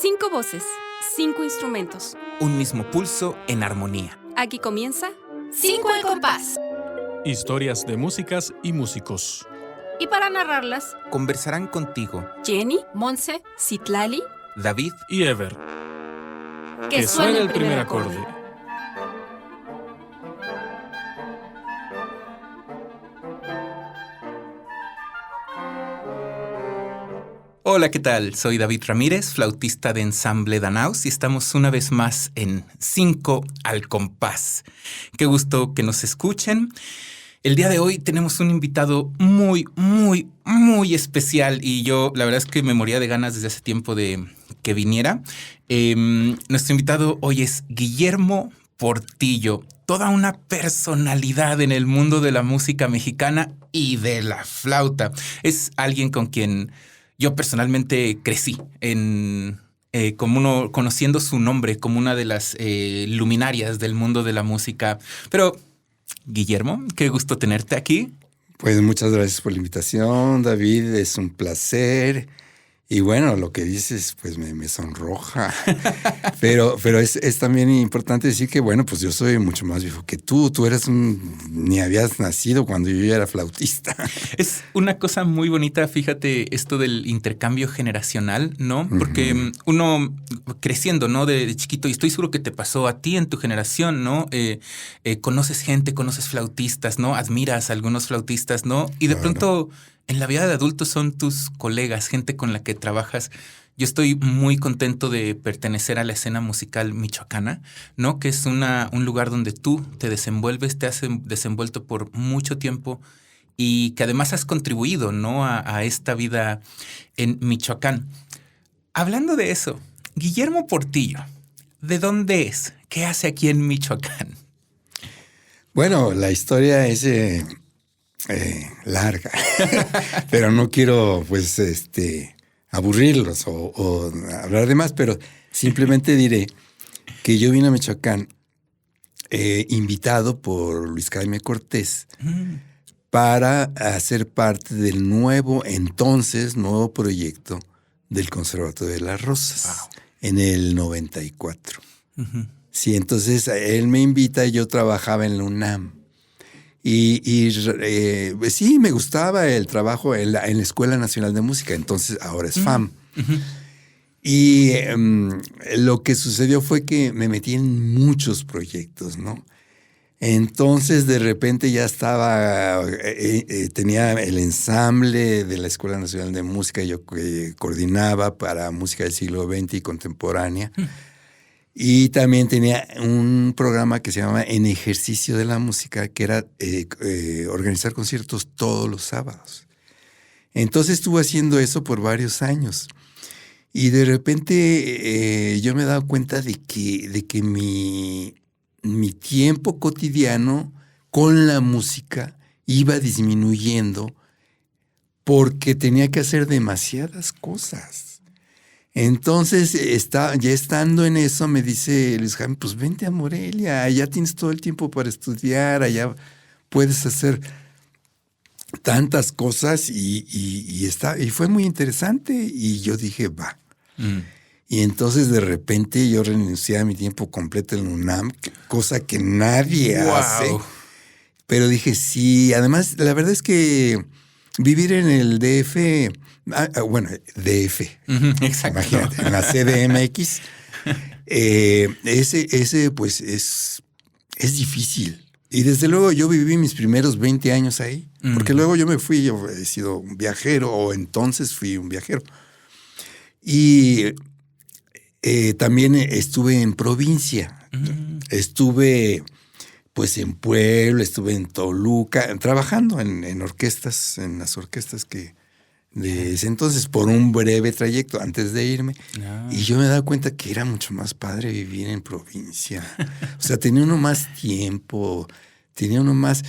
5 voces, 5 instrumentos. Un mismo pulso en armonía. Aquí comienza 5 al compás. Historias de músicas y músicos. Y para narrarlas, Conversarán contigo Jenny, Monse, Citlali, David Y Ever. que suene el primer acorde. Hola, ¿qué tal? Soy David Ramírez, flautista de Ensamble Danaus, y estamos una vez más en 5 al compás. Qué gusto que nos escuchen. El día de hoy tenemos un invitado muy especial y yo la verdad es que me moría de ganas desde hace tiempo de que viniera. Nuestro invitado hoy es Guillermo Portillo, toda una personalidad en el mundo de la música mexicana y de la flauta. Es alguien con quien yo personalmente crecí conociendo su nombre como una de las luminarias del mundo de la música. Pero, Guillermo, qué gusto tenerte aquí. Pues muchas gracias por la invitación, David. Es un placer. Y bueno, lo que dices, pues me sonroja. pero es también importante decir que, bueno, pues yo soy mucho más viejo que tú. Tú ni habías nacido cuando yo ya era flautista. Es una cosa muy bonita, fíjate, esto del intercambio generacional, ¿no? Porque uno creciendo, ¿no? De chiquito, y estoy seguro que te pasó a ti en tu generación, ¿no? Conoces gente, conoces flautistas, ¿no? Admiras a algunos flautistas, ¿no? Y de pronto en la vida de adultos son tus colegas, gente con la que trabajas. Yo estoy muy contento de pertenecer a la escena musical michoacana, ¿no? Que es un lugar donde tú te desenvuelves, te has desenvuelto por mucho tiempo y que además has contribuido, ¿no? a esta vida en Michoacán. Hablando de eso, Guillermo Portillo, ¿de dónde es? ¿Qué hace aquí en Michoacán? Bueno, la historia es larga, pero no quiero, pues, aburrirlos o hablar de más, pero simplemente diré que yo vine a Michoacán invitado por Luis Jaime Cortés para hacer parte del nuevo proyecto del Conservatorio de las Rosas en el 94. Sí, entonces él me invita y yo trabajaba en la UNAM. Pues sí, me gustaba el trabajo en la Escuela Nacional de Música, entonces ahora es FAM. Y lo que sucedió fue que me metí en muchos proyectos, ¿no? Entonces de repente ya tenía el ensamble de la Escuela Nacional de Música, yo coordinaba para música del siglo XX y contemporánea. Y también tenía un programa que se llamaba En Ejercicio de la Música, que era organizar conciertos todos los sábados. Entonces estuve haciendo eso por varios años. Y de repente yo me he dado cuenta de que mi tiempo cotidiano con la música iba disminuyendo porque tenía que hacer demasiadas cosas. Entonces, ya estando en eso, me dice Luis Jaime, pues vente a Morelia, allá tienes todo el tiempo para estudiar, allá puedes hacer tantas cosas y fue muy interesante y yo dije, va. Y entonces de repente yo renuncié a mi tiempo completo en UNAM, cosa que nadie hace. Pero dije, sí, además la verdad es que vivir en el DF... DF. Exacto. Imagínate, en la CDMX. Ese pues es difícil. Y desde luego yo viví mis primeros 20 años ahí. Porque luego yo me fui, yo he sido un viajero, o entonces fui un viajero. Y también estuve en provincia. Estuve pues en Puebla, estuve en Toluca, trabajando en orquestas, en las orquestas de ese entonces, por un breve trayecto antes de irme. Y yo me he dado cuenta que era mucho más padre vivir en provincia. O sea, tenía uno más tiempo, tenía uno más,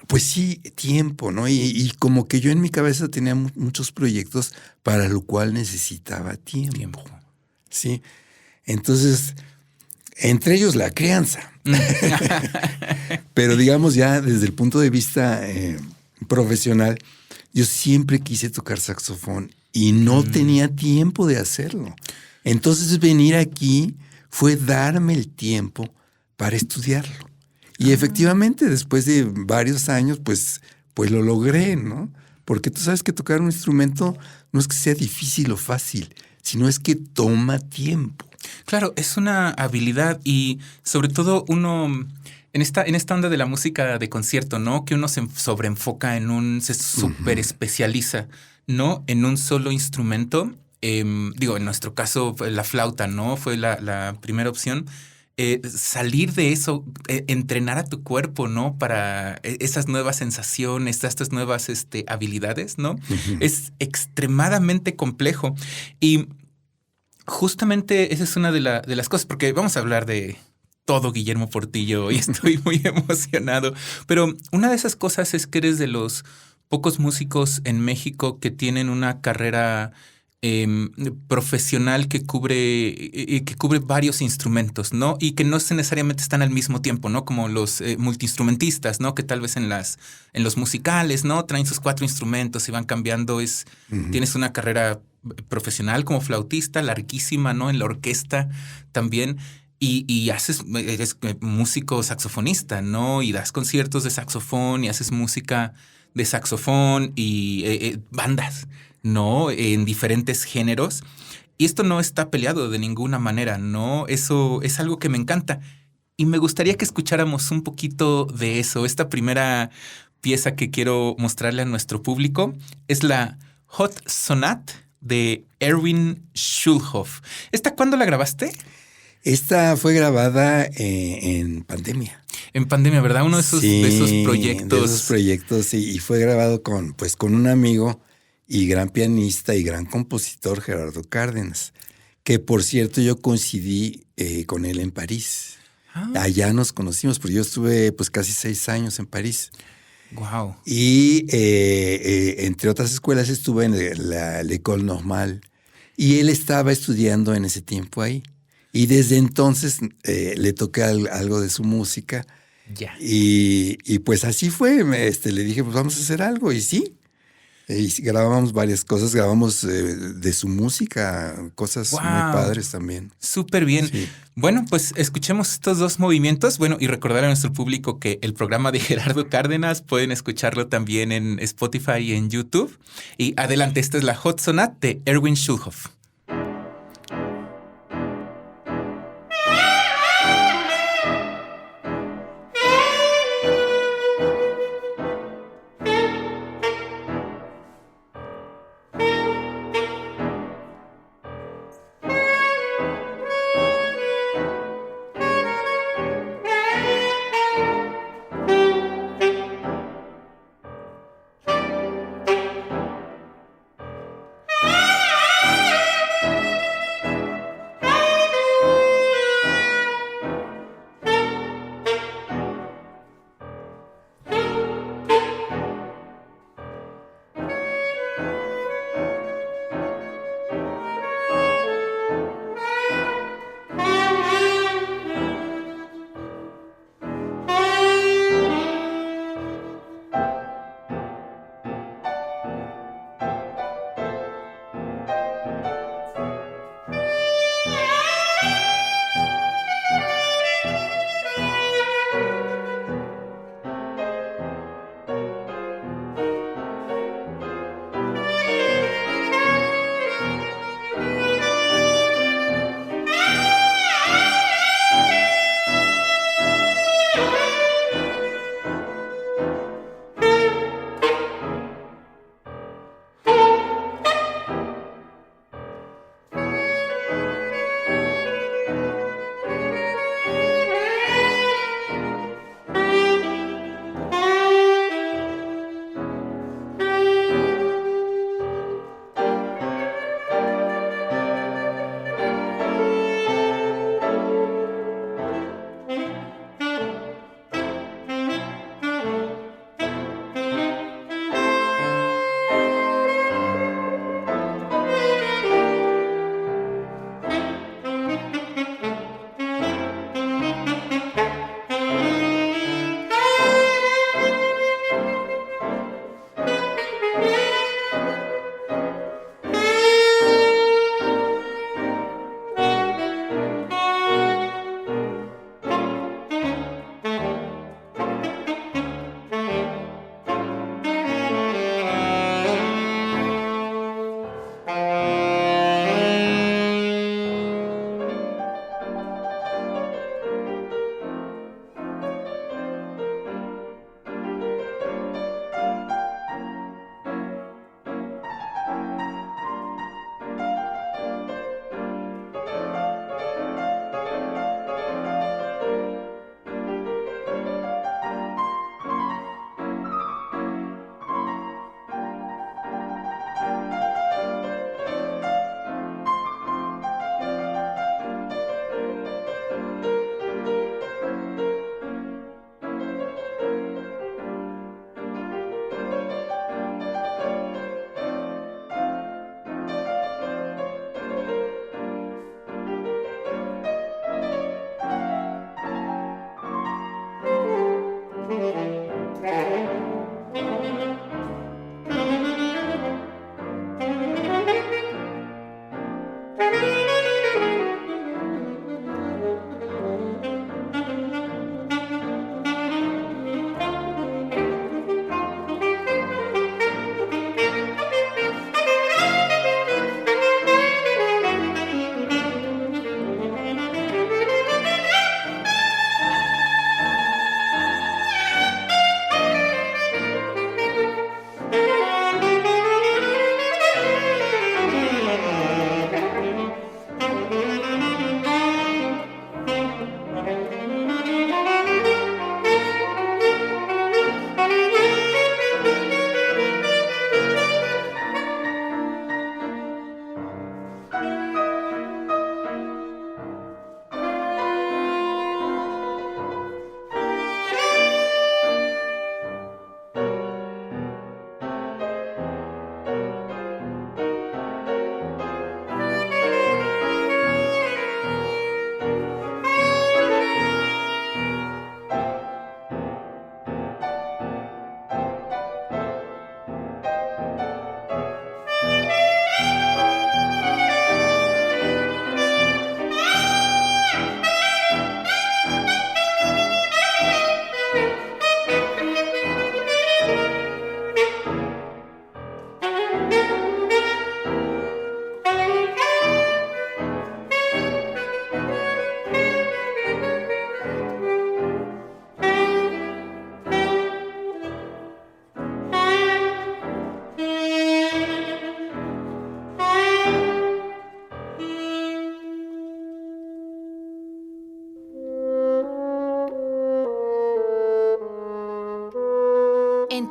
pues sí, tiempo, ¿no? Y como que yo en mi cabeza tenía muchos proyectos para lo cual necesitaba tiempo. Sí. Entonces, entre ellos la crianza. Pero digamos ya desde el punto de vista profesional, yo siempre quise tocar saxofón y no tenía tiempo de hacerlo. Entonces venir aquí fue darme el tiempo para estudiarlo. Y efectivamente, después de varios años, pues lo logré, ¿no? Porque tú sabes que tocar un instrumento no es que sea difícil o fácil, sino es que toma tiempo. Claro, es una habilidad y sobre todo uno en esta onda de la música de concierto, ¿no? Que uno se sobreenfoca se súper especializa, ¿no? En un solo instrumento. Digo, en nuestro caso, la flauta, ¿no? Fue la primera opción. Salir de eso, entrenar a tu cuerpo, ¿no? Para esas nuevas sensaciones, estas nuevas habilidades, ¿no? Es extremadamente complejo. Y justamente esa es una de las cosas, porque vamos a hablar de todo Guillermo Portillo y estoy muy emocionado. Pero una de esas cosas es que eres de los pocos músicos en México que tienen una carrera profesional que cubre varios instrumentos, ¿no? Y que no necesariamente están al mismo tiempo, ¿no? Como los multiinstrumentistas, ¿no? Que tal vez en los musicales, ¿no? Traen sus 4 instrumentos y van cambiando. Tienes una carrera profesional como flautista, larguísima, ¿no? En la orquesta también. Y eres músico saxofonista, ¿no? Y das conciertos de saxofón y haces música de saxofón y bandas, ¿no? En diferentes géneros. Y esto no está peleado de ninguna manera, ¿no? Eso es algo que me encanta. Y me gustaría que escucháramos un poquito de eso. Esta primera pieza que quiero mostrarle a nuestro público es la Hot Sonate de Erwin Schulhoff. ¿Esta cuándo la grabaste? Esta fue grabada en pandemia. En pandemia, ¿verdad? Uno de esos proyectos. De esos proyectos, y fue grabado con un amigo y gran pianista y gran compositor, Gerardo Cárdenas, que por cierto yo coincidí con él en París. Allá nos conocimos, porque yo estuve pues casi 6 años en París. Wow. Y entre otras escuelas estuve en la École Normale y él estaba estudiando en ese tiempo ahí. Y desde entonces le toqué algo de su música. Ya. Y pues así fue. Le dije, pues vamos a hacer algo. Y sí. Y grabamos varias cosas. Grabamos de su música, cosas muy padres también. Súper bien. Sí. Bueno, pues escuchemos estos 2 movimientos. Bueno, y recordar a nuestro público que el programa de Gerardo Cárdenas pueden escucharlo también en Spotify y en YouTube. Y adelante, esta es la Hot Sonate de Erwin Schulhoff.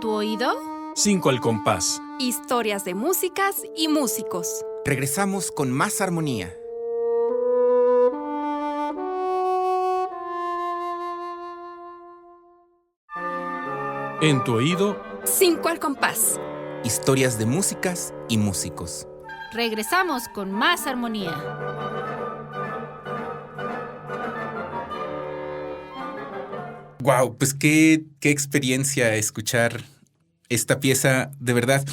tu oído, 5 al compás. historias de músicas y músicos. Regresamos con más armonía. En tu oído, 5 al compás. Historias de músicas y músicos. Regresamos con más armonía. Wow, pues qué experiencia escuchar esta pieza, de verdad.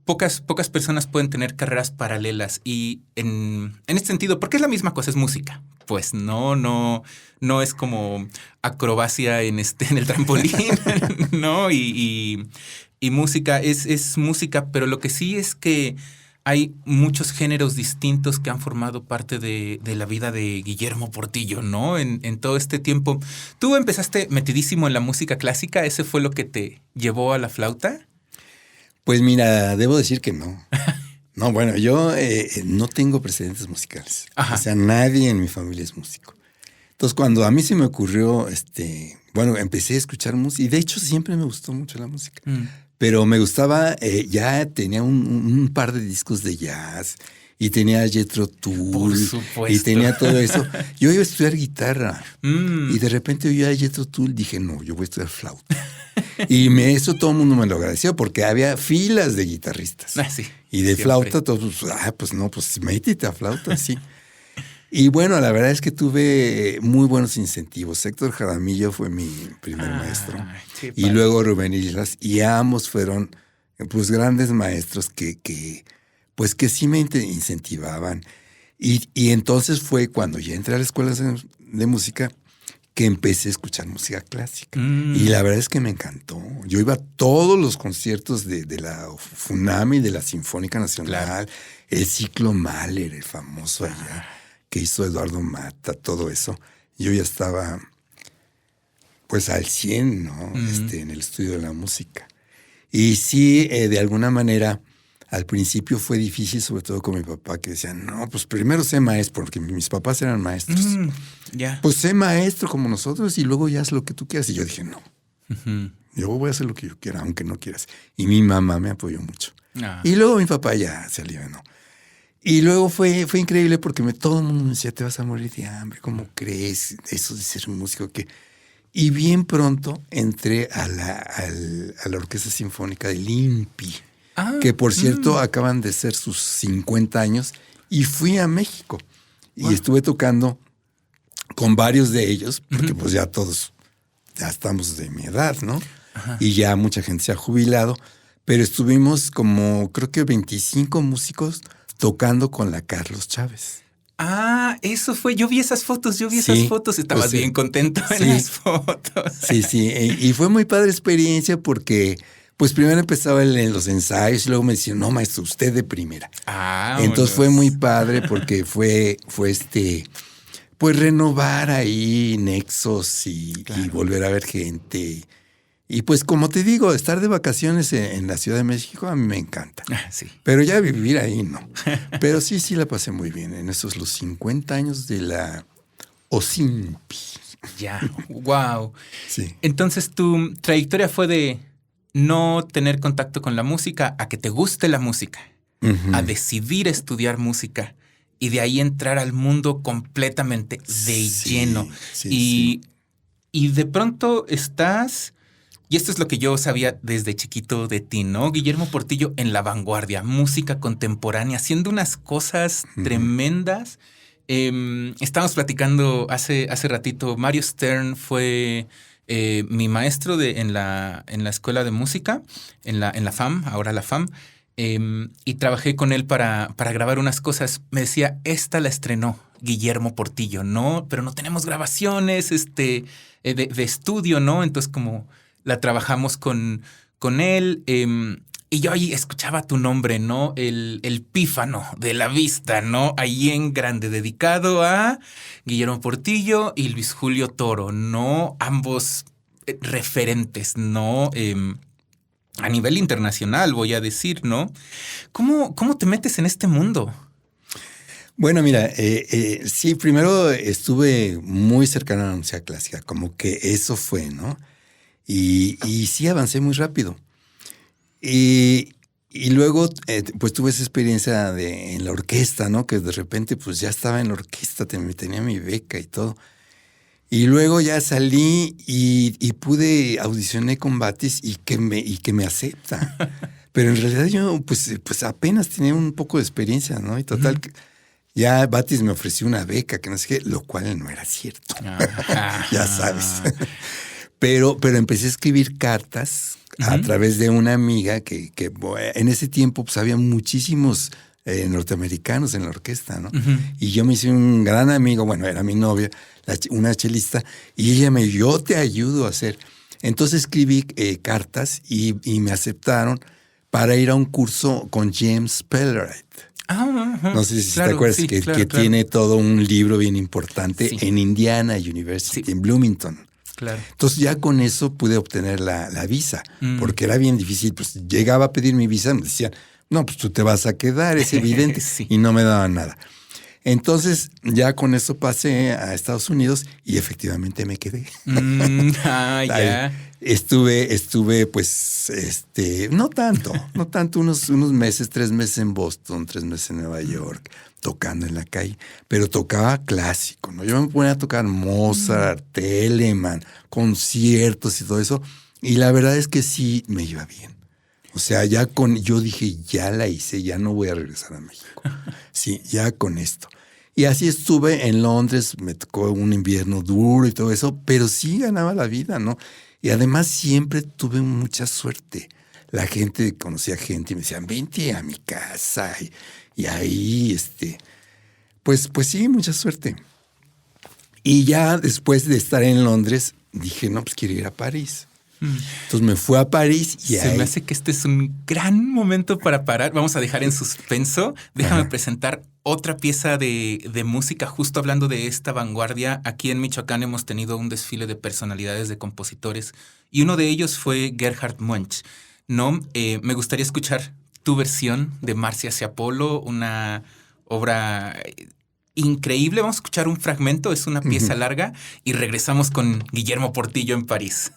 Pocas personas pueden tener carreras paralelas y en este sentido, porque es la misma cosa, es música. Pues no es como acrobacia en el trampolín, ¿no? Y música es música, pero lo que sí es que hay muchos géneros distintos que han formado parte de la vida de Guillermo Portillo, ¿no? En todo este tiempo. ¿Tú empezaste metidísimo en la música clásica? ¿Ese fue lo que te llevó a la flauta? Pues mira, debo decir que no. No, bueno, yo no tengo precedentes musicales. Ajá. O sea, nadie en mi familia es músico. Entonces, cuando a mí se me ocurrió, bueno, empecé a escuchar música y de hecho siempre me gustó mucho la música. Pero me gustaba, ya tenía un par de discos de jazz y tenía Jethro Tull. Por supuesto. Y tenía todo eso. Yo iba a estudiar guitarra y de repente oí a Jethro Tull, dije, no, yo voy a estudiar flauta. Y eso todo el mundo me lo agradeció porque había filas de guitarristas. Sí, y de siempre. flauta, todos, pues métete a flauta, sí. Y bueno, la verdad es que tuve muy buenos incentivos. Héctor Jaramillo fue mi primer maestro. Qué Y padre. luego Rubén Islas. Y ambos fueron pues grandes maestros que sí me incentivaban. Y entonces fue cuando ya entré a la escuela de música que empecé a escuchar música clásica. Y la verdad es que me encantó. Yo iba a todos los conciertos de la FUNAM y de la Sinfónica Nacional. Claro. El ciclo Mahler, el famoso allá, que hizo Eduardo Mata, todo eso. Yo ya estaba pues al 100, ¿no? En el estudio de la música. Y sí, de alguna manera, al principio fue difícil, sobre todo con mi papá, que decía, no, pues primero sé maestro, porque mis papás eran maestros. Ya. Pues sé maestro como nosotros y luego ya haz lo que tú quieras. Y yo dije, no, yo voy a hacer lo que yo quiera, aunque no quieras. Y mi mamá me apoyó mucho. Y luego mi papá ya se alivianó. Y luego fue increíble porque todo el mundo me decía, te vas a morir de hambre, ¿cómo crees? Eso de ser músico, que... Y bien pronto entré a la Orquesta Sinfónica del INPI, que por cierto acaban de ser sus 50 años, y fui a México. Y estuve tocando con varios de ellos, porque pues ya todos ya estamos de mi edad, ¿no? Ajá. Y ya mucha gente se ha jubilado, pero estuvimos como creo que 25 músicos tocando con la Carlos Chávez. Eso fue. Yo vi esas fotos, Estabas pues, bien contento en las fotos. Sí. Y fue muy padre experiencia porque, pues primero empezaba en los ensayos y luego me decían, no, maestro, usted de primera. Entonces fue muy padre porque fue pues renovar ahí nexos y volver a ver gente. Y pues como te digo, estar de vacaciones en la Ciudad de México a mí me encanta. Sí. Pero ya vivir ahí no. Pero sí la pasé muy bien en esos los 50 años de la OSINPI. Ya, wow. Sí. Entonces tu trayectoria fue de no tener contacto con la música a que te guste la música, a decidir estudiar música y de ahí entrar al mundo completamente de lleno. Y de pronto estás... Y esto es lo que yo sabía desde chiquito de ti, ¿no? Guillermo Portillo en la vanguardia, música contemporánea, haciendo unas cosas tremendas. Estábamos platicando hace ratito, Mario Stern fue mi maestro en la escuela de música, en la FAM, ahora la FAM, y trabajé con él para grabar unas cosas. Me decía, esta la estrenó Guillermo Portillo, ¿no? Pero no tenemos grabaciones de estudio, ¿no? Entonces como... La trabajamos con él y yo ahí escuchaba tu nombre, ¿no? El pífano de la vista, ¿no? Ahí en grande, dedicado a Guillermo Portillo y Luis Julio Toro, ¿no? Ambos referentes, ¿no? A nivel internacional, voy a decir, ¿no? ¿Cómo te metes en este mundo? Bueno, mira, sí, primero estuve muy cercano a la música clásica, como que eso fue, ¿no? Y sí avancé muy rápido. Y luego, pues tuve esa experiencia en la orquesta, ¿no? Que de repente, pues ya estaba en la orquesta, tenía mi beca y todo. Y luego ya salí y audicioné con Batis y que me acepta. Pero en realidad yo, pues apenas tenía un poco de experiencia, ¿no? Y total, ya Batis me ofreció una beca, que no sé qué, lo cual no era cierto. Ya sabes. Pero empecé a escribir cartas a través de una amiga que en ese tiempo pues había muchísimos norteamericanos en la orquesta, ¿no? Y yo me hice un gran amigo, bueno, era mi novia, una chelista, y ella me dijo, yo te ayudo a hacer. Entonces escribí cartas y me aceptaron para ir a un curso con James Pellerite. No sé si te acuerdas que tiene todo un libro bien importante en Indiana University, en Bloomington. Claro. Entonces ya con eso pude obtener la visa, porque era bien difícil. Pues llegaba a pedir mi visa, me decían, no, pues tú te vas a quedar, es evidente, y no me daban nada. Entonces ya con eso pasé a Estados Unidos y efectivamente me quedé. Ya. Estuve pues, no tanto, unos meses, 3 meses en Boston, 3 meses en Nueva York, tocando en la calle, pero tocaba clásico, ¿no? Yo me ponía a tocar Mozart, Telemann, conciertos y todo eso, y la verdad es que sí me iba bien. O sea, yo dije, ya la hice, ya no voy a regresar a México. Sí, ya con esto. Y así estuve en Londres, me tocó un invierno duro y todo eso, pero sí ganaba la vida, ¿no? Y además siempre tuve mucha suerte. La gente, conocía gente y me decían, vente a mi casa. Y ahí, pues sí, mucha suerte. Y ya después de estar en Londres, dije, no, pues quiero ir a París. Entonces me fui a París y Se me hace que este es un gran momento para parar. Vamos a dejar en suspenso. Déjame presentar otra pieza de música. Justo hablando de esta vanguardia, aquí en Michoacán hemos tenido un desfile de personalidades, de compositores, y uno de ellos fue Gerhard Munch. ¿No? Me gustaría escuchar tu versión de Marcia hacia Apolo, una obra increíble. Vamos a escuchar un fragmento, es una pieza larga, y regresamos con Guillermo Portillo en París.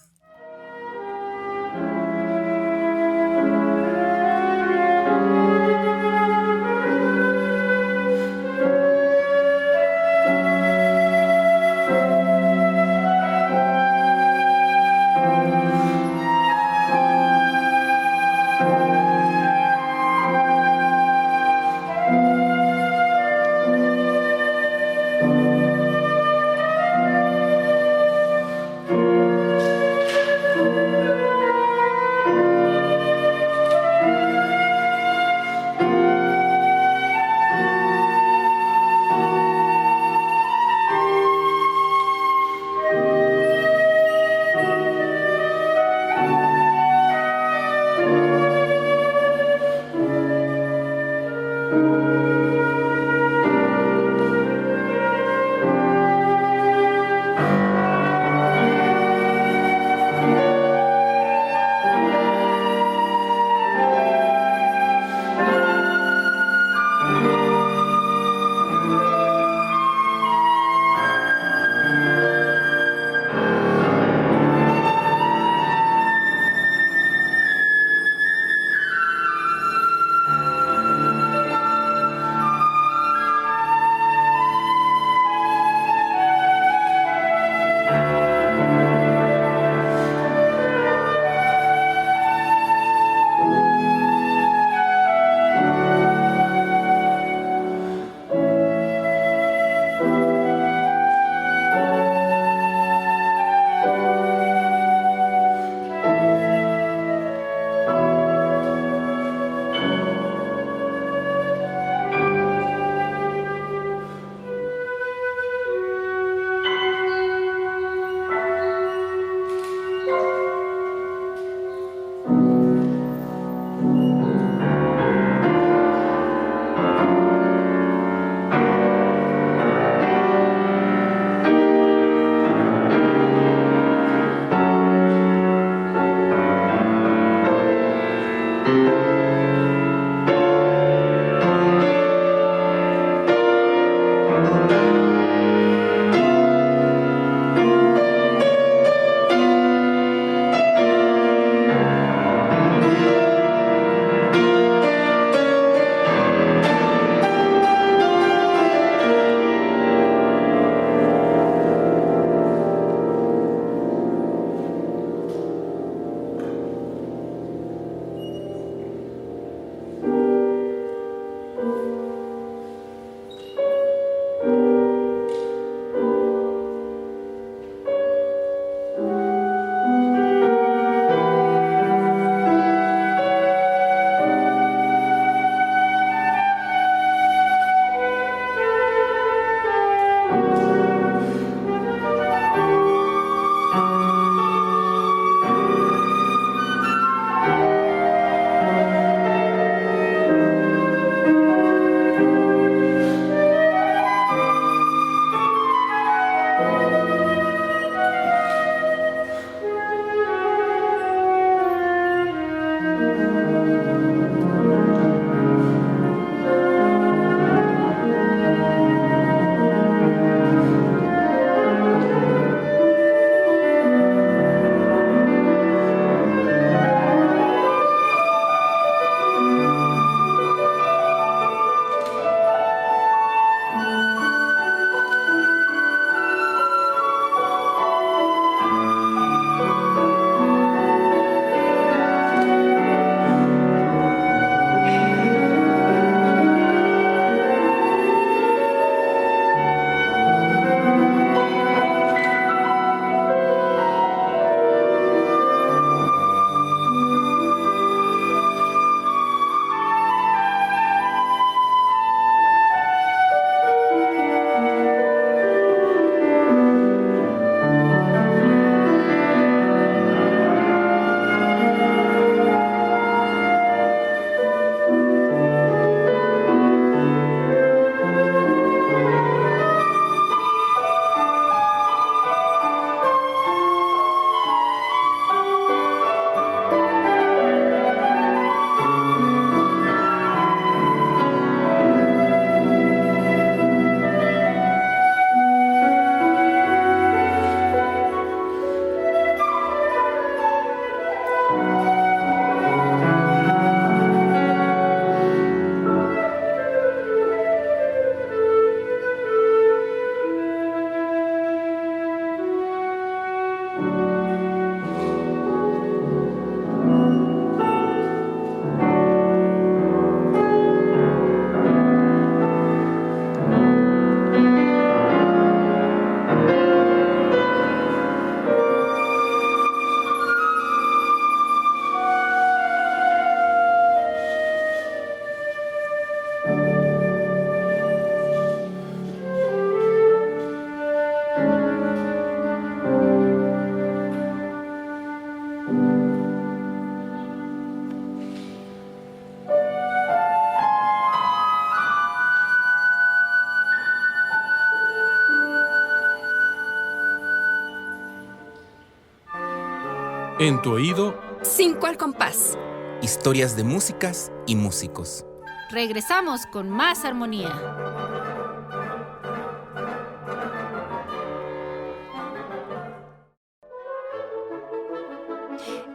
En tu oído, 5 al compás. Historias de músicas y músicos. Regresamos con más armonía.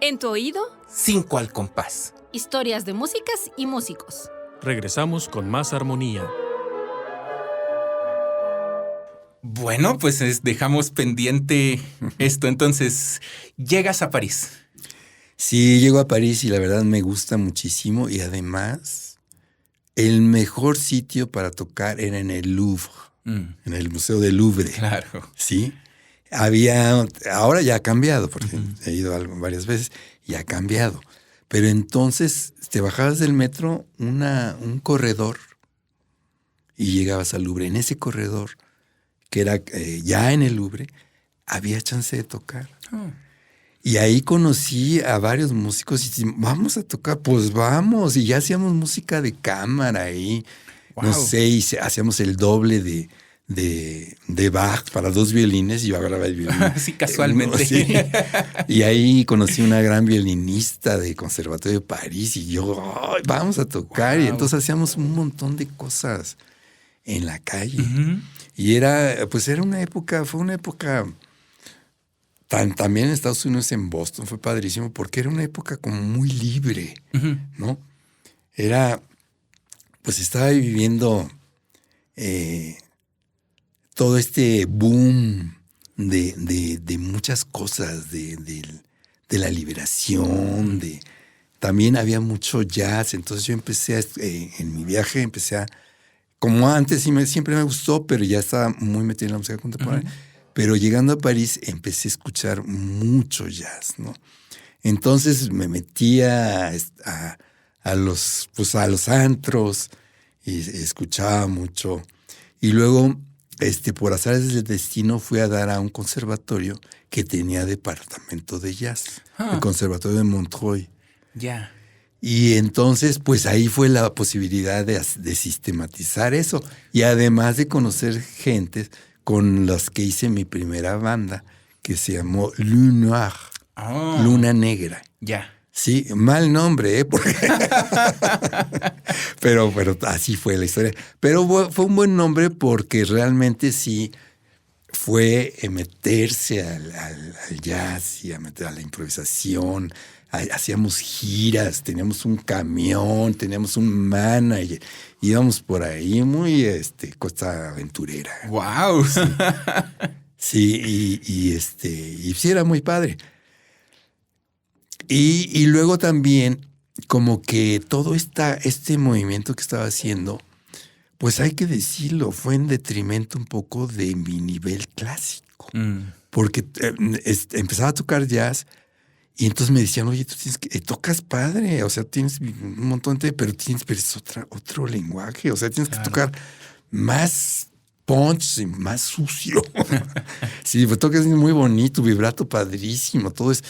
En tu oído, 5 al compás. Historias de músicas y músicos. regresamos con más armonía. Bueno, pues dejamos pendiente esto. Entonces, llegas a París. Sí, llego a París y la verdad me gusta muchísimo y además el mejor sitio para tocar era en el Louvre, en el Museo del Louvre. Claro. Sí. Ahora ya ha cambiado porque he ido varias veces y ha cambiado. Pero entonces te bajabas del metro un corredor y llegabas al Louvre. En ese corredor, que era ya en el Louvre, había chance de tocar. Oh. Y ahí conocí a varios músicos y dije, vamos a tocar, pues vamos. Y ya hacíamos música de cámara ahí, Wow. no sé, y hacíamos el doble de Bach para 2 violines y yo agarraba el violín. Sí, casualmente. Sí. Y ahí conocí una gran violinista del Conservatorio de París y yo, ¡ay, vamos a tocar! Wow. Y entonces hacíamos un montón de cosas en la calle. Ujú. Y fue una época también en Estados Unidos, en Boston, fue padrísimo porque era una época como muy libre, Ujú. ¿no? Estaba viviendo todo este boom de muchas cosas, de la liberación, también había mucho jazz, entonces yo empecé en mi viaje, como antes siempre me gustó, pero ya estaba muy metido en la música contemporánea. Pero llegando a París empecé a escuchar mucho jazz, ¿no? Entonces me metía a los antros y escuchaba mucho. Y luego, por azares del destino, fui a dar a un conservatorio que tenía departamento de jazz, el Conservatorio de Montreuil. Ya. Y entonces, pues ahí fue la posibilidad de sistematizar eso. Y además de conocer gentes con las que hice mi primera banda, que se llamó Lune Noire, Oh. Luna Negra. Ya. Sí, mal nombre, porque pero así fue la historia. Pero fue un buen nombre porque realmente sí fue meterse al jazz y a meter a la improvisación. Hacíamos giras, teníamos un camión, teníamos un manager, íbamos por ahí muy costa aventurera. Wow. Sí, y sí era muy padre. Y luego también, como que todo este movimiento que estaba haciendo, pues hay que decirlo, fue en detrimento un poco de mi nivel clásico. Porque empezaba a tocar jazz y entonces me decían, oye, tú tocas padre, o sea, tienes un montón pero es otro lenguaje, o sea, tienes que tocar más punch y más sucio. Sí, pues tocas muy bonito, vibrato padrísimo, todo es.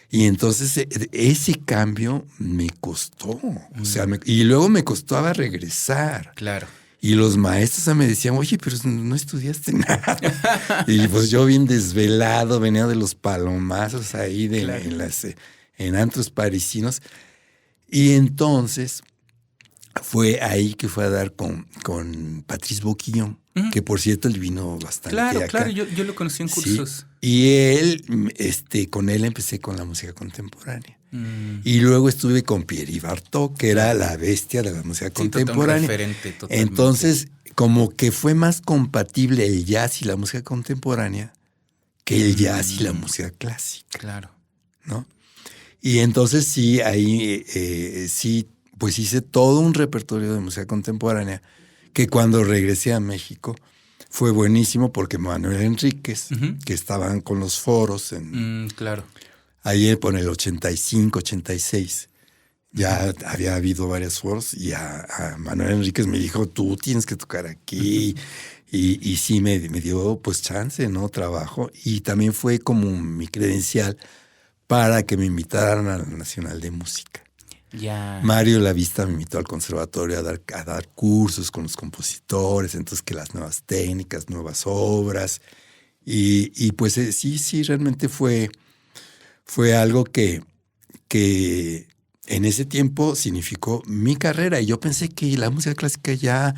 Y entonces ese cambio me costó, o sea, y luego me costaba regresar. Claro. Y los maestros me decían, oye, pero no estudiaste nada. Y pues yo bien desvelado, venía de los palomazos ahí Claro. en antros parisinos. Y entonces fue ahí que fue a dar con Patrice Boquillon, que por cierto él vino bastante Claro, acá. claro. Yo lo conocí en cursos. Sí. Y con él empecé con la música contemporánea. Y luego estuve con Pierre Bartók, que era la bestia de la música contemporánea. Un referente, totalmente. Entonces, como que fue más compatible el jazz y la música contemporánea que el jazz y la música clásica, Claro. ¿no? Y entonces sí, ahí sí, pues hice todo un repertorio de música contemporánea que cuando regresé a México fue buenísimo porque Manuel Enríquez, que estaban con los foros Claro. ahí por el 85, 86, ya había habido varios foros y a Manuel Enríquez me dijo, tú tienes que tocar aquí. Y sí me dio pues chance, ¿no? Trabajo. Y también fue como mi credencial para que me invitaran al Nacional de Música. Ya. Mario Lavista me invitó al conservatorio a dar cursos con los compositores, entonces que las nuevas técnicas, nuevas obras. Y pues sí, realmente fue fue algo que en ese tiempo significó mi carrera. Y yo pensé que la música clásica ya,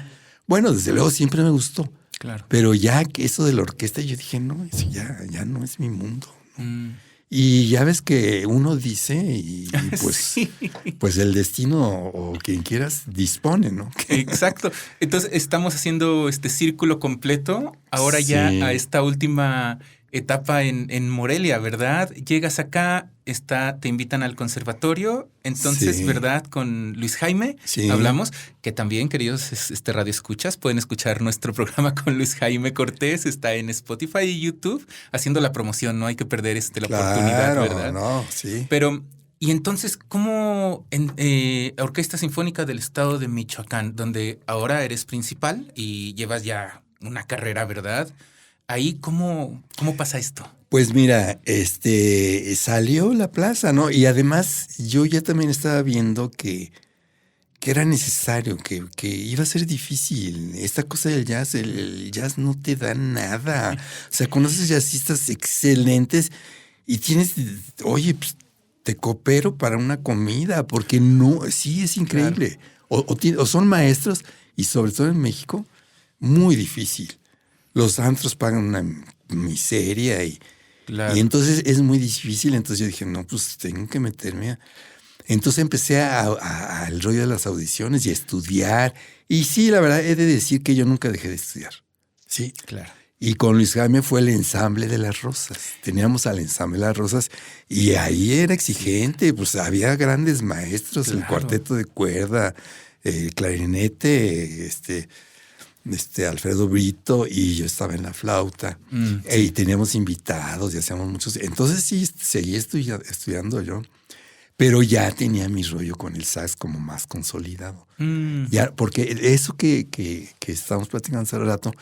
bueno, desde luego siempre me gustó. Claro. Pero ya que eso de la orquesta, yo dije, no, eso ya no es mi mundo. ¿no? Mm. Y ya ves que uno dice y pues, Sí. pues el destino o quien quieras dispone, ¿no? Exacto. Entonces estamos haciendo este círculo completo ahora ya a esta última etapa en Morelia, ¿verdad? Llegas acá, te invitan al conservatorio, entonces, Sí. ¿verdad? Con Luis Jaime Sí. hablamos, que también, queridos radio escuchas, pueden escuchar nuestro programa con Luis Jaime Cortés, está en Spotify y YouTube, haciendo la promoción, no hay que perder la oportunidad, Claro, ¿verdad? no, sí. Pero, y entonces, ¿cómo en Orquesta Sinfónica del Estado de Michoacán, donde ahora eres principal y llevas ya una carrera, ¿verdad? Ahí, ¿cómo pasa esto? Pues mira, salió la plaza, ¿no? Y además yo ya también estaba viendo que era necesario, que iba a ser difícil. Esta cosa del jazz, el jazz no te da nada. O sea, conoces jazzistas excelentes y tienes, oye, pues, te coopero para una comida, porque no, sí es increíble. O son maestros, y sobre todo en México, muy difícil. Los antros pagan una miseria y entonces es muy difícil. Entonces yo dije, no, pues tengo que meterme Entonces empecé al rollo de las audiciones y a estudiar. Y sí, la verdad, he de decir que yo nunca dejé de estudiar. Sí. Claro. Y con Luis Jaime fue el ensamble de las Rosas. Teníamos al ensamble de las Rosas y ahí era exigente. Pues había grandes maestros, el cuarteto de cuerda, el clarinete, Alfredo Brito, y yo estaba en la flauta. Y teníamos invitados y hacíamos muchos. Entonces sí, seguí estudiando yo. Pero ya tenía mi rollo con el sax como más consolidado. Ya, porque eso que estábamos platicando hace rato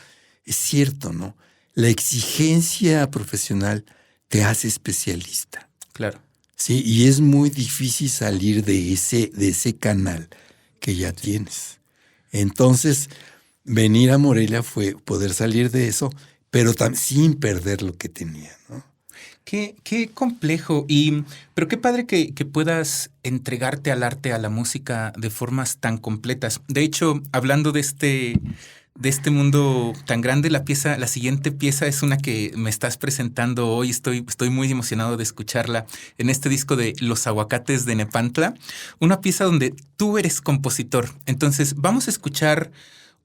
es cierto, ¿no? La exigencia profesional te hace especialista. Claro. Sí, y es muy difícil salir de ese canal que ya tienes. Entonces, venir a Morelia fue poder salir de eso, pero sin perder lo que tenía, ¿no? Qué complejo, pero qué padre que puedas entregarte al arte, a la música de formas tan completas. De hecho, hablando de este mundo tan grande, la siguiente pieza es una que me estás presentando hoy. Estoy muy emocionado de escucharla en este disco de Los Aguacates de Nepantla, una pieza donde tú eres compositor. Entonces, vamos a escuchar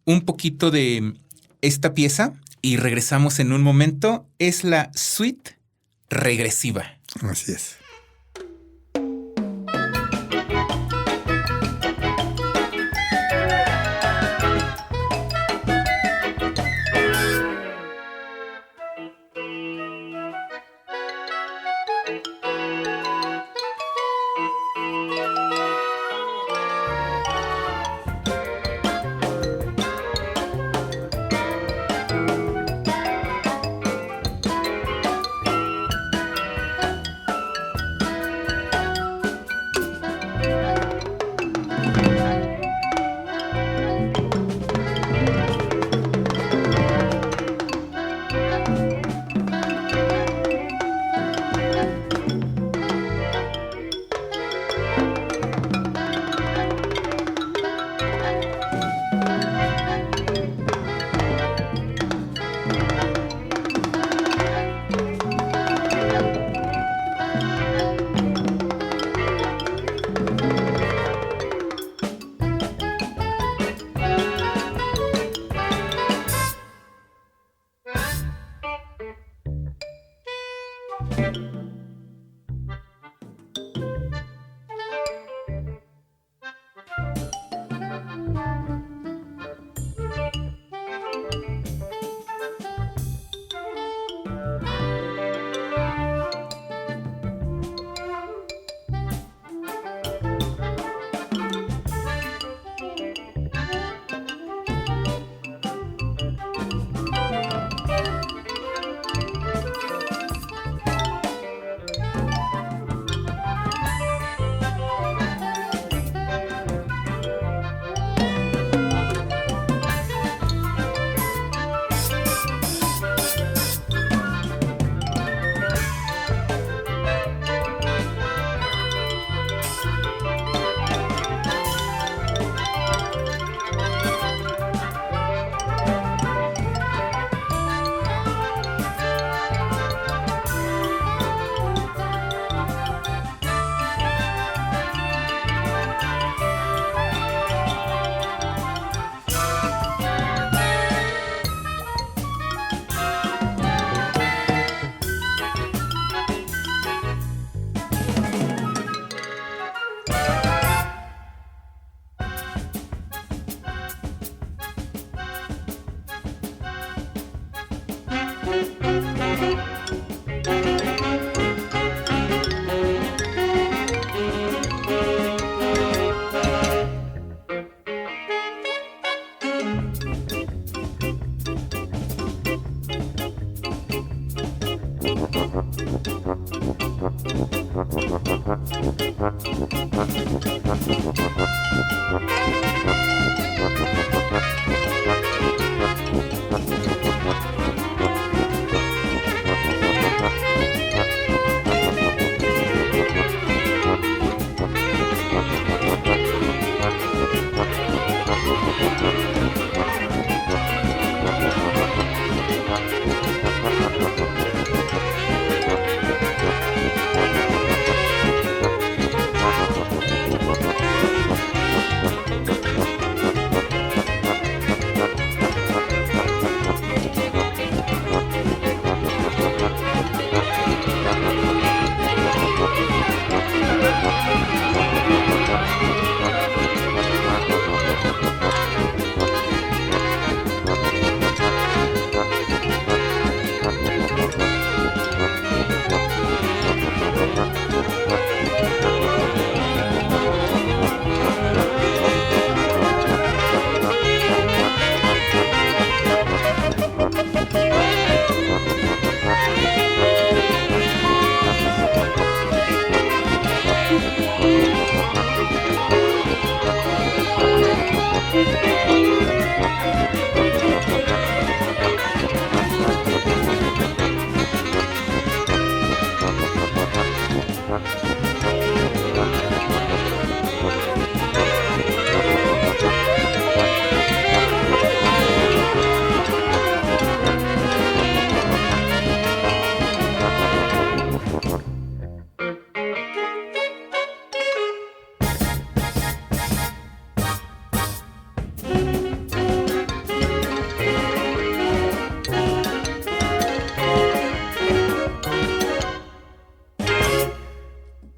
un poquito de esta pieza y regresamos en un momento. Es la suite regresiva. Así es.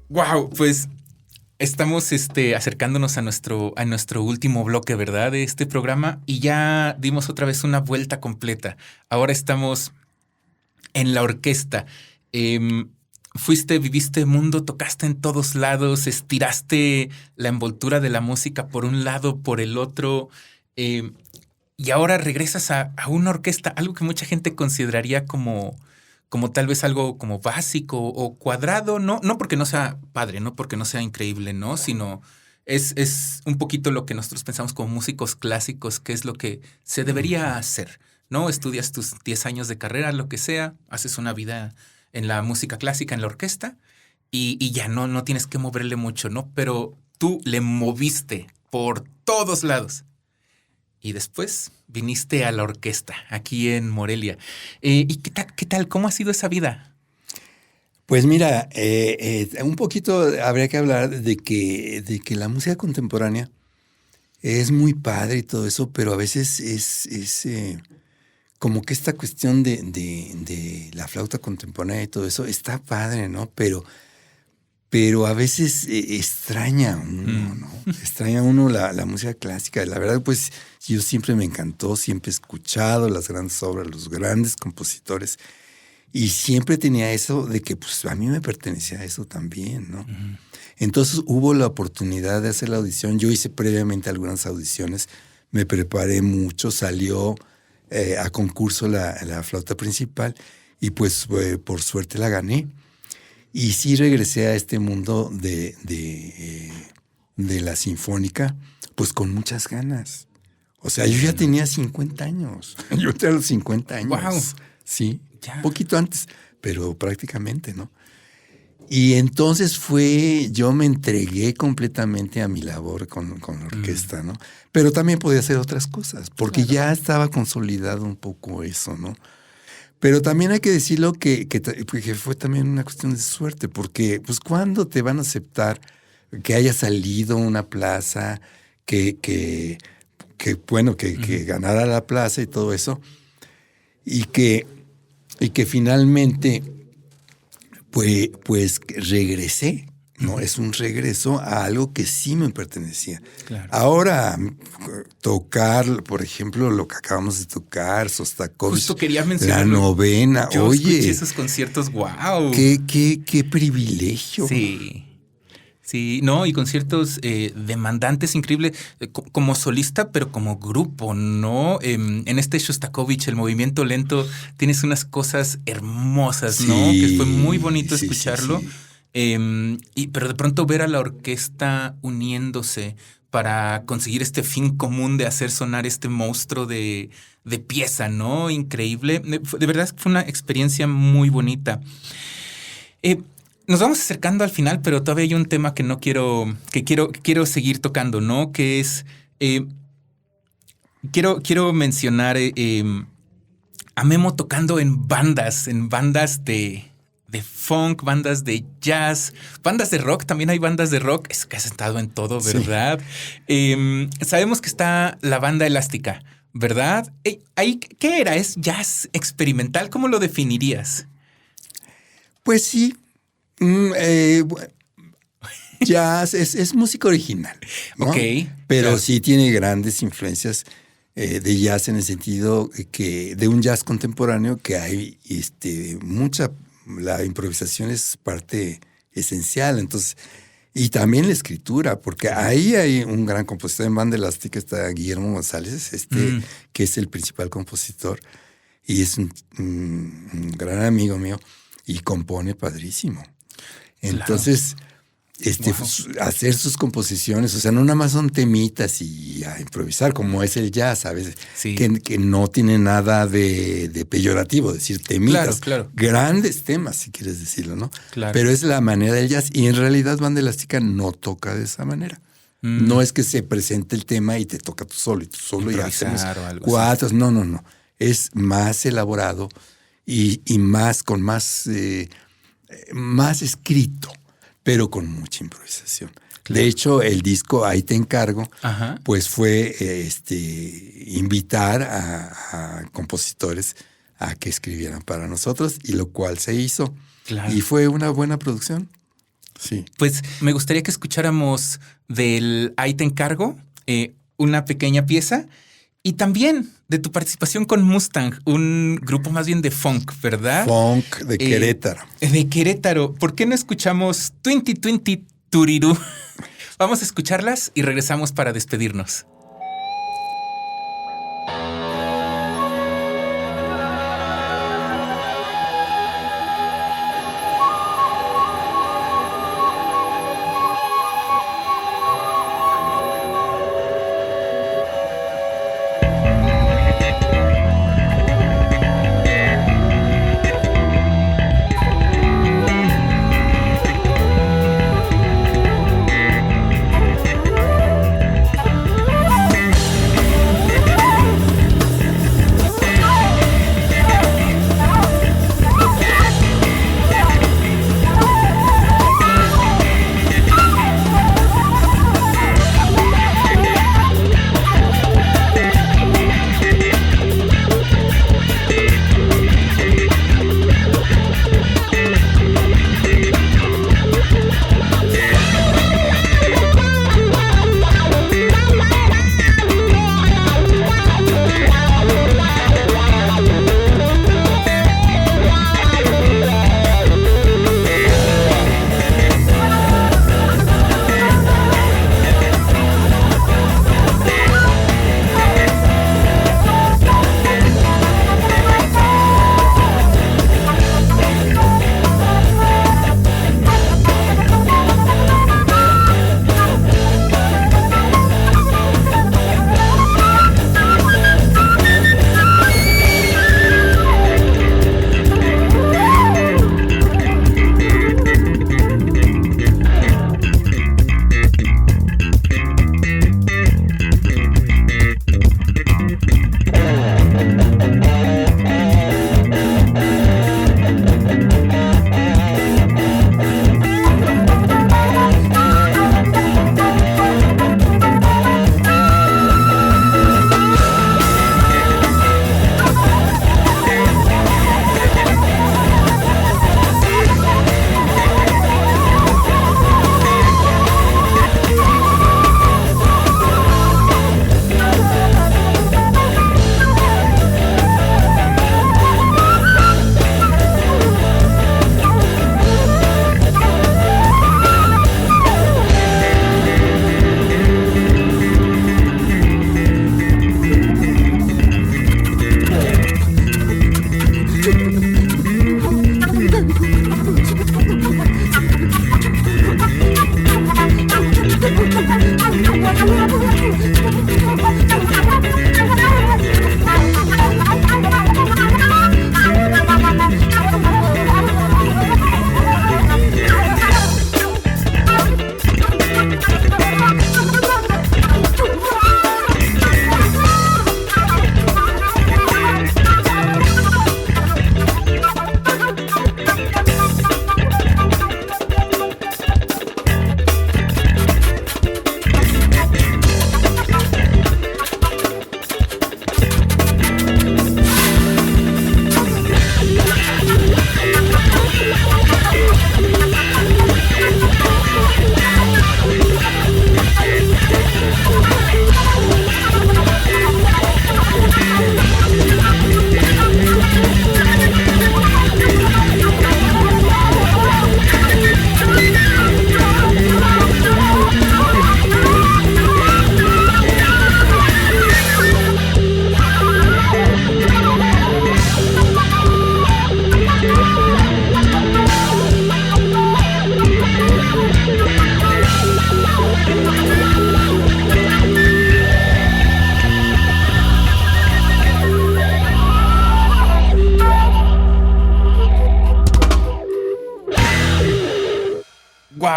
Wow, pues estamos acercándonos a nuestro último bloque, ¿verdad? De este programa y ya dimos otra vez una vuelta completa. Ahora estamos en la orquesta. Viviste mundo, tocaste en todos lados, estiraste la envoltura de la música por un lado, por el otro, y ahora regresas a una orquesta, algo que mucha gente consideraría como tal vez algo como básico o cuadrado, no porque no sea padre, no porque no sea increíble, ¿no? Sino es un poquito lo que nosotros pensamos como músicos clásicos, que es lo que se debería hacer, ¿no? Estudias tus 10 años de carrera, lo que sea, haces una vida en la música clásica, en la orquesta, y ya no tienes que moverle mucho, ¿no? Pero tú le moviste por todos lados. Y después viniste a la orquesta, aquí en Morelia. ¿Y qué tal? ¿Cómo ha sido esa vida? Pues mira, un poquito habría que hablar de que la música contemporánea es muy padre y todo eso, pero a veces es como que esta cuestión de la flauta contemporánea y todo eso está padre, ¿no? Pero a veces extraña uno, ¿no? Extraña uno la música clásica. La verdad, pues yo siempre me encantó, siempre he escuchado las grandes obras, los grandes compositores, y siempre tenía eso de que pues a mí me pertenecía a eso también, ¿no? Uh-huh. Entonces hubo la oportunidad de hacer la audición. Yo hice previamente algunas audiciones, me preparé mucho, salió a concurso la flauta principal y pues por suerte la gané. Y sí regresé a este mundo de la sinfónica, pues con muchas ganas. O sea, yo ya tenía 50 años. Yo tenía los 50 años. ¡Wow! Sí, ya. Un poquito antes, pero prácticamente, ¿no? Y entonces yo me entregué completamente a mi labor con la orquesta, ¿no? Pero también podía hacer otras cosas, porque ya estaba consolidado un poco eso, ¿no? Pero también hay que decirlo que fue también una cuestión de suerte, porque pues ¿cuándo te van a aceptar que haya salido una plaza, que ganara la plaza y todo eso? Y que finalmente pues regresé, ¿no? Es un regreso a algo que sí me pertenecía. Claro. Ahora, tocar, por ejemplo, lo que acabamos de tocar, Sostakovich, justo quería mencionar la novena. Yo Oye, escuché esos conciertos, wow. Qué privilegio. Sí, no, y conciertos demandantes, increíble, como solista, pero como grupo, ¿no? En este Shostakovich, el movimiento lento, tienes unas cosas hermosas, ¿no? Que fue muy bonito escucharlo. Sí. Pero de pronto ver a la orquesta uniéndose para conseguir este fin común de hacer sonar este monstruo de pieza, ¿no? Increíble. De verdad fue una experiencia muy bonita. Nos vamos acercando al final, pero todavía hay un tema que quiero seguir tocando, ¿no? Que es, quiero mencionar a Memo tocando en bandas de funk, bandas de jazz, bandas de rock. También hay bandas de rock. Es que has estado en todo, ¿verdad? Sí. Sabemos que está la banda Elástica, ¿verdad? ¿Ahí qué era? ¿Es jazz experimental? ¿Cómo lo definirías? Pues sí. Jazz es música original, ¿no? Ok. Pero claro, sí tiene grandes influencias de jazz en el sentido que de un jazz contemporáneo que hay mucha. La improvisación es parte esencial, entonces, y también la escritura, porque ahí hay un gran compositor en banda elástica, está Guillermo González, que es el principal compositor, y es un gran amigo mío, y compone padrísimo. Entonces, claro. Hacer sus composiciones, o sea, no nada más son temitas y a improvisar, como es el jazz, ¿sabes? Sí. Que no tiene nada de peyorativo, decir temitas, claro. Grandes temas, si quieres decirlo, ¿no? Claro. Pero es la manera del jazz, y en realidad banda elástica no toca de esa manera. No es que se presente el tema y te toca tú solo y hacemos cuatro. Así. No. Es más elaborado y más con más escrito, pero con mucha improvisación. Claro. De hecho, el disco Ahí te encargo, pues fue invitar a compositores a que escribieran para nosotros, y lo cual se hizo. Claro. Y fue una buena producción. Sí. Pues me gustaría que escucháramos del Ahí te encargo una pequeña pieza, y también de tu participación con Mustang, un grupo más bien de funk, ¿verdad? Funk de Querétaro. De Querétaro. ¿Por qué no escuchamos 2020 Turirú? Vamos a escucharlas y regresamos para despedirnos.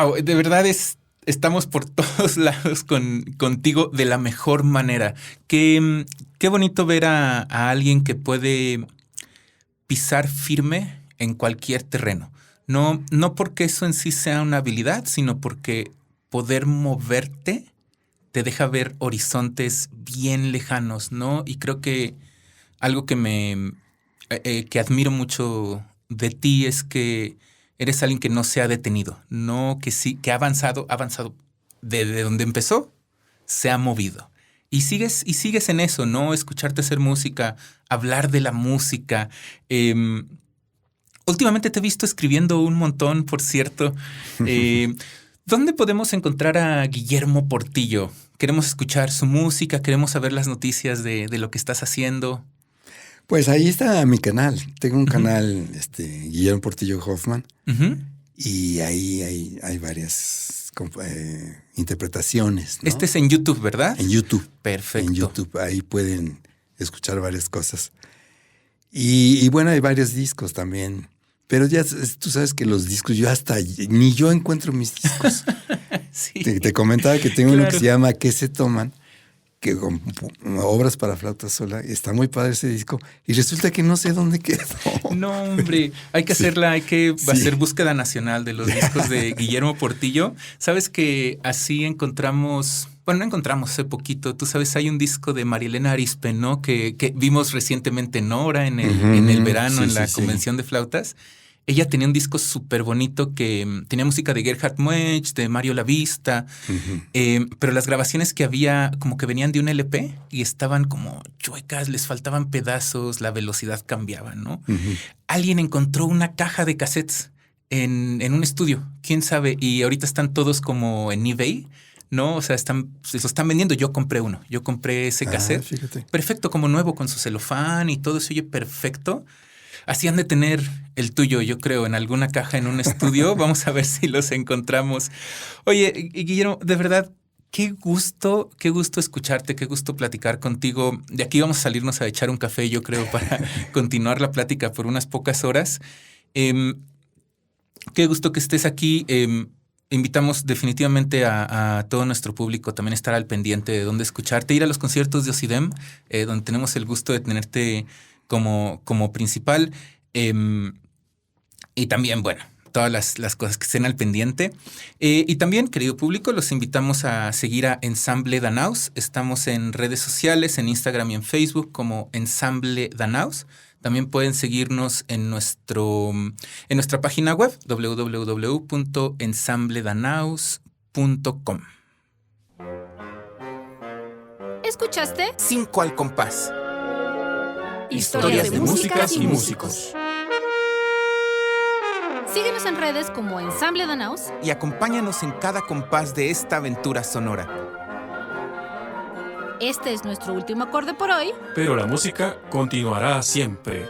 Wow, de verdad estamos por todos lados contigo de la mejor manera. Qué bonito ver a alguien que puede pisar firme en cualquier terreno. No porque eso en sí sea una habilidad, sino porque poder moverte te deja ver horizontes bien lejanos, ¿no? Y creo que algo que admiro mucho de ti es que eres alguien que no se ha detenido, no que sí, que ha avanzado de donde empezó, se ha movido. Y sigues en eso, ¿no? Escucharte hacer música, hablar de la música. Últimamente te he visto escribiendo un montón, por cierto. ¿Dónde podemos encontrar a Guillermo Portillo? Queremos escuchar su música, queremos saber las noticias de lo que estás haciendo. Pues ahí está mi canal. Tengo un canal, Guillermo Portillo Hoffman, y ahí hay varias interpretaciones, ¿no? Este es en YouTube, ¿verdad? En YouTube. Perfecto. En YouTube, ahí pueden escuchar varias cosas. Y bueno, hay varios discos también. Pero ya tú sabes que los discos, ni yo encuentro mis discos. Sí. Te comentaba que tengo uno que Claro. se llama ¿Qué se toman? Que con obras para flauta sola. Está muy padre ese disco. Y resulta que no sé dónde quedó. No, hombre, hay que hacerla, hay que Sí. hacer búsqueda nacional de los discos de Guillermo Portillo. Sabes que así encontramos, bueno, no encontramos hace poquito, tú sabes, hay un disco de Marielena Arizpe, ¿no? Que vimos recientemente en Hora, en el verano, Sí, en la sí, sí. convención de flautas. Ella tenía un disco súper bonito que tenía música de Gerhard Muech, de Mario Lavista, pero las grabaciones que había como que venían de un LP y estaban como chuecas, les faltaban pedazos, la velocidad cambiaba, ¿no? Alguien encontró una caja de cassettes en un estudio, quién sabe, y ahorita están todos como en eBay, ¿no? O sea, se lo están vendiendo. Yo compré ese cassette. Fíjate. Perfecto, como nuevo, con su celofán y todo se oye perfecto. Así han de tener el tuyo, yo creo, en alguna caja en un estudio. Vamos a ver si los encontramos. Oye, Guillermo, de verdad, qué gusto escucharte, qué gusto platicar contigo. De aquí vamos a salirnos a echar un café, yo creo, para continuar la plática por unas pocas horas. Qué gusto que estés aquí. Invitamos definitivamente a todo nuestro público también a estar al pendiente de dónde escucharte, ir a los conciertos de Occidem, donde tenemos el gusto de tenerte como principal. Y también, bueno, todas las cosas que estén al pendiente. Y también, querido público, los invitamos a seguir a Ensamble Danaus. Estamos en redes sociales, en Instagram y en Facebook como Ensamble Danaus. También pueden seguirnos en nuestra página web www.ensambledanaus.com. ¿Escuchaste? 5 al compás. Historias de músicas y músicos. Síguenos en redes como Ensamble Danaus. Y acompáñanos en cada compás de esta aventura sonora. Este es nuestro último acorde por hoy. Pero la música continuará siempre.